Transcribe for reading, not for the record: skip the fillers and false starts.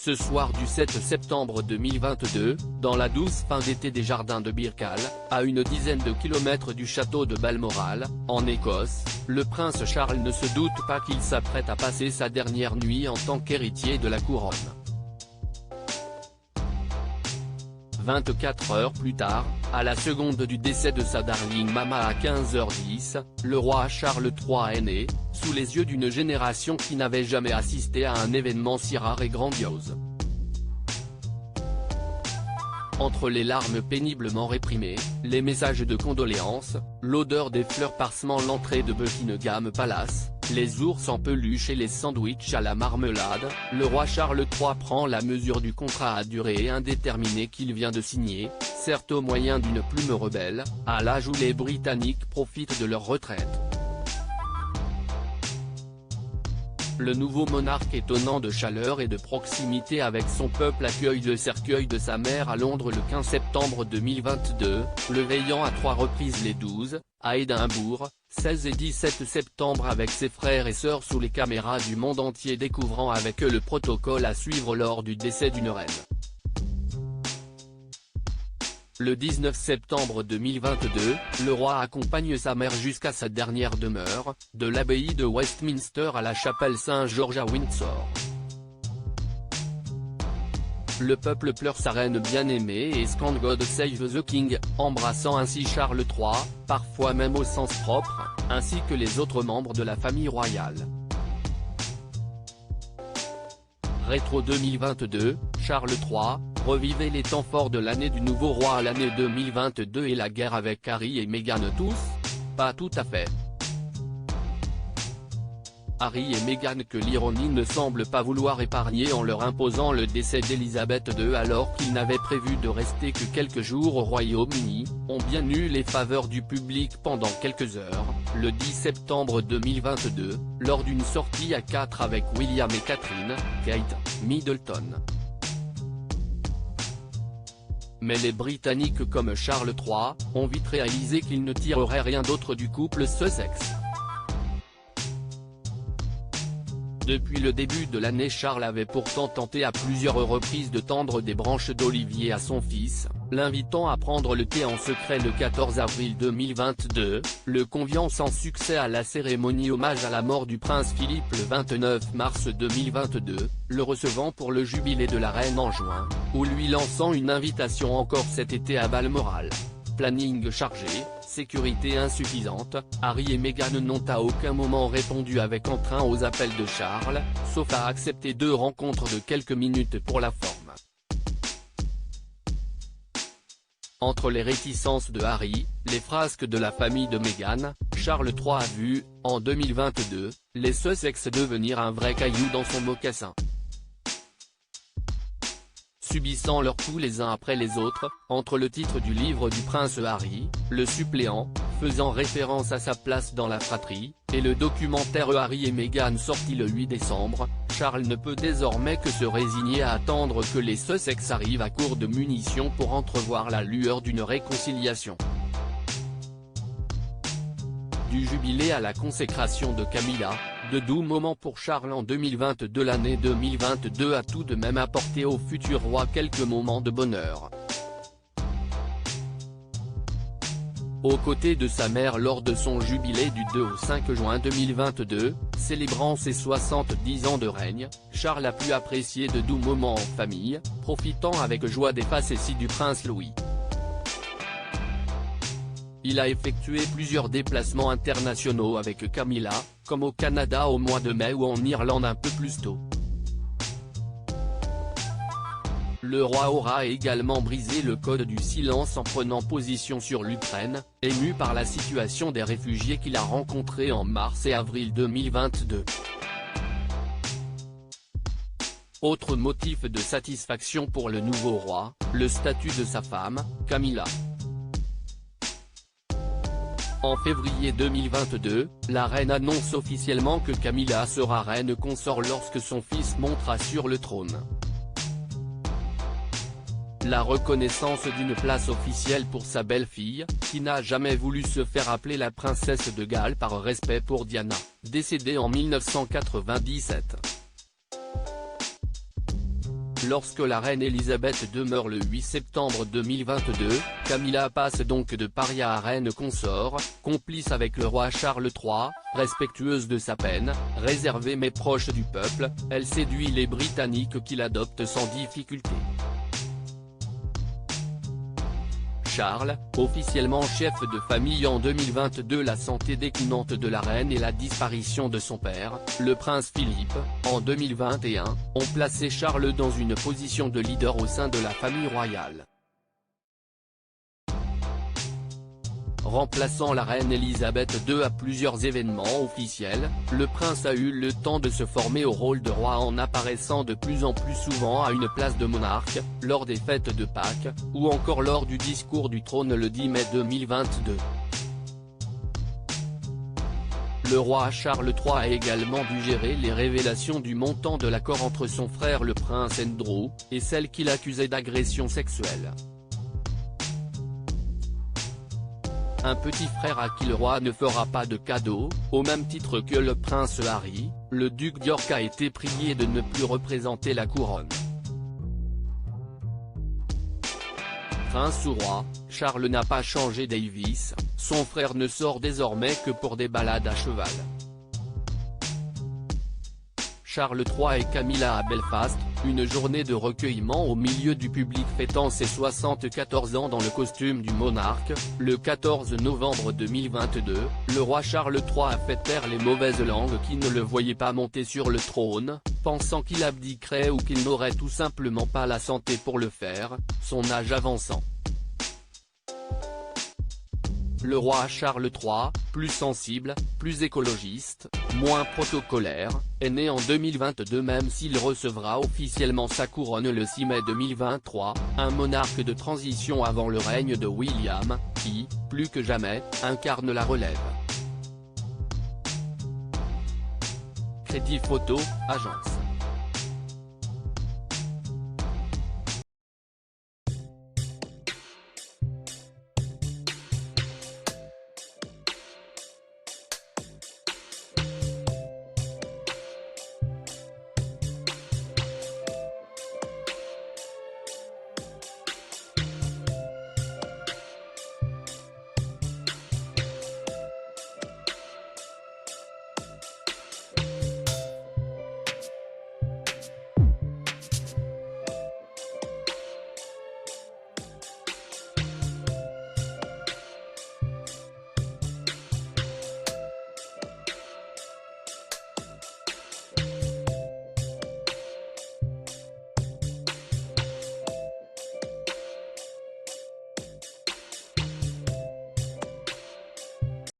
Ce soir du 7 septembre 2022, dans la douce fin d'été des jardins de Birkall, à une dizaine de kilomètres du château de Balmoral, en Écosse, le prince Charles ne se doute pas qu'il s'apprête à passer sa dernière nuit en tant qu'héritier de la couronne. 24 heures plus tard, à la seconde du décès de sa darling mama à 15h10, le roi Charles III est né, sous les yeux d'une génération qui n'avait jamais assisté à un événement si rare et grandiose. Entre les larmes péniblement réprimées, les messages de condoléances, l'odeur des fleurs parsemant l'entrée de Buckingham Palace, les ours en peluche et les sandwichs à la marmelade, le roi Charles III prend la mesure du contrat à durée indéterminée qu'il vient de signer, certes au moyen d'une plume rebelle, à l'âge où les Britanniques profitent de leur retraite. Le nouveau monarque étonnant de chaleur et de proximité avec son peuple accueille le cercueil de sa mère à Londres le 15 septembre 2022, le veillant à 3 reprises les 12, à Édimbourg, 16 et 17 septembre avec ses frères et sœurs sous les caméras du monde entier découvrant avec eux le protocole à suivre lors du décès d'une reine. Le 19 septembre 2022, le roi accompagne sa mère jusqu'à sa dernière demeure, de l'abbaye de Westminster à la chapelle Saint-Georges à Windsor. Le peuple pleure sa reine bien-aimée et scande God Save the King, embrassant ainsi Charles III, parfois même au sens propre, ainsi que les autres membres de la famille royale. Rétro 2022, Charles III, revivez les temps forts de l'année du nouveau roi à l'année 2022 et la guerre avec Harry et Meghan tous? Pas tout à fait. Harry et Meghan que l'ironie ne semble pas vouloir épargner en leur imposant le décès d'Elisabeth II alors qu'ils n'avaient prévu de rester que quelques jours au Royaume-Uni, ont bien eu les faveurs du public pendant quelques heures, le 10 septembre 2022, lors d'une sortie à 4 avec William et Catherine, Kate Middleton. Mais les Britanniques comme Charles III, ont vite réalisé qu'ils ne tireraient rien d'autre du couple Sussex. Depuis le début de l'année, Charles avait pourtant tenté à plusieurs reprises de tendre des branches d'olivier à son fils, l'invitant à prendre le thé en secret le 14 avril 2022, le conviant sans succès à la cérémonie hommage à la mort du prince Philippe le 29 mars 2022, le recevant pour le jubilé de la reine en juin, ou lui lançant une invitation encore cet été à Balmoral. Planning chargé, sécurité insuffisante, Harry et Meghan n'ont à aucun moment répondu avec entrain aux appels de Charles, sauf à accepter 2 rencontres de quelques minutes pour la forme. Entre les réticences de Harry, les frasques de la famille de Meghan, Charles III a vu, en 2022, les Sussex devenir un vrai caillou dans son mocassin. Subissant leurs coups les uns après les autres, entre le titre du livre du prince Harry, le suppléant, faisant référence à sa place dans la fratrie, et le documentaire Harry et Meghan sorti le 8 décembre, Charles ne peut désormais que se résigner à attendre que les Sussex arrivent à court de munitions pour entrevoir la lueur d'une réconciliation. Du jubilé à la consécration de Camilla, de doux moments pour Charles en 2022. L'année 2022 a tout de même apporté au futur roi quelques moments de bonheur. Aux côtés de sa mère lors de son jubilé du 2 au 5 juin 2022, célébrant ses 70 ans de règne, Charles a pu apprécier de doux moments en famille, profitant avec joie des facéties du prince Louis. Il a effectué plusieurs déplacements internationaux avec Camilla, comme au Canada au mois de mai ou en Irlande un peu plus tôt. Le roi aura également brisé le code du silence en prenant position sur l'Ukraine, ému par la situation des réfugiés qu'il a rencontrés en mars et avril 2022. Autre motif de satisfaction pour le nouveau roi, le statut de sa femme, Camilla. En février 2022, la reine annonce officiellement que Camilla sera reine consort lorsque son fils montera sur le trône. La reconnaissance d'une place officielle pour sa belle-fille, qui n'a jamais voulu se faire appeler la princesse de Galles par respect pour Diana, décédée en 1997. Lorsque la reine Elisabeth II meurt le 8 septembre 2022, Camilla passe donc de paria à reine consort, complice avec le roi Charles III, respectueuse de sa peine, réservée mais proche du peuple, elle séduit les Britanniques qui l'adoptent sans difficulté. Charles, officiellement chef de famille en 2022. La santé déclinante de la reine et la disparition de son père, le prince Philippe, en 2021, ont placé Charles dans une position de leader au sein de la famille royale. Remplaçant la reine Elisabeth II à plusieurs événements officiels, le prince a eu le temps de se former au rôle de roi en apparaissant de plus en plus souvent à une place de monarque, lors des fêtes de Pâques, ou encore lors du discours du trône le 10 mai 2022. Le roi Charles III a également dû gérer les révélations du montant de l'accord entre son frère le prince Andrew, et celle qu'il accusait d'agression sexuelle. Un petit frère à qui le roi ne fera pas de cadeau, au même titre que le prince Harry, le duc d'York a été prié de ne plus représenter la couronne. Prince ou roi, Charles n'a pas changé Davis, son frère ne sort désormais que pour des balades à cheval. Charles III et Camilla à Belfast, une journée de recueillement au milieu du public fêtant ses 74 ans dans le costume du monarque. Le 14 novembre 2022, le roi Charles III a fait taire les mauvaises langues qui ne le voyaient pas monter sur le trône, pensant qu'il abdiquerait ou qu'il n'aurait tout simplement pas la santé pour le faire, son âge avançant. Le roi Charles III, plus sensible, plus écologiste, moins protocolaire, est né en 2022 même s'il recevra officiellement sa couronne le 6 mai 2023, un monarque de transition avant le règne de William, qui, plus que jamais, incarne la relève. Crédit Photo, agence.